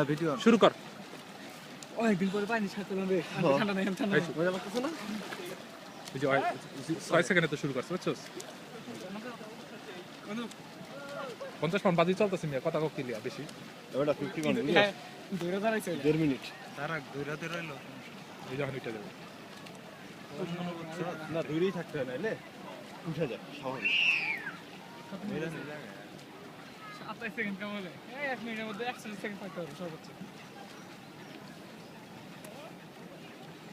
Video শুরু কর। অনেকদিন পরে পানি ছাড়লাম রে ঠান্ডা নাই ঠান্ডা মজা লাগতেছে না? এই যে 6 সেকেন্ডে তো শুরু করছ বুঝছস 50 পাউন্ড বাজি চলতেছে মিয়া কথা কও ক্লিয়ার বেশি ওটা 50 কোন দূরে দাঁড়াইছে 1.5 মিনিট তারা দৌড়াতে রইলো এই যখন উঠে যাবে না দূরেই থাকতে হয় নাইলে উঠে যায় স্বাভাবিক 27 সেকেন্ড কেমন হলে এই 1 মিনিটের মধ্যে 41 সেকেন্ড থাকতে হবে সর্বোচ্চ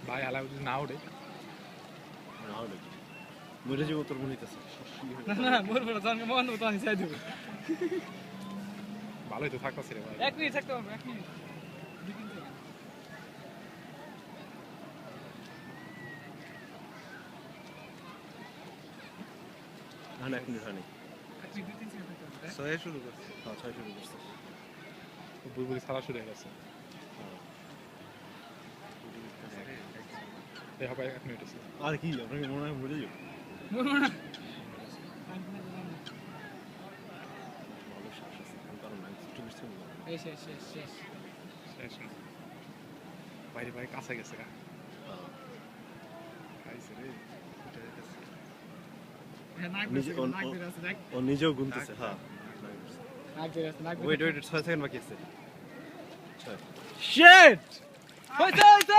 ভাই হালা যদি না ওঠে না ওটা মরে যাবো তোর মনে হইতেছে না না বলবো না জানকে মন মতো আমি চাই দেব ভালোই তো থাকতাছে রে ভাই 1 মিনিট থাকতে হবে 1 মিনিট 2-3 সেকেন্ড না 1 মিনিট হয়নি 1 মিনিট 2-3 সেকেন্ড থাকতে হবে সয়ে শুরু করছে হ্যাঁ 6 শুরু করছে বুলবুলি সারা শুরু হয়ে গেছে এই হবে 1 মিনিট আছে আর কি আপনাকে মনে হয় মরে যাবো বলবো না ভালো শ্বাস আছে কারণ আমি একটু বেশি এই শেষ শেষ শেষ শেষ না বাইরে বাইরে কাছে গেছে গা খাইছে রে উঠে যাচ্ছে হ্যাঁ নাক নিজে নাক বের আছে দেখ ও নিজেও গুনতেছে হ্যাঁ নাক বের আছে নাক ওয়েট 6 সেকেন্ড বাকি আছে 6 শিট হইছে হইছে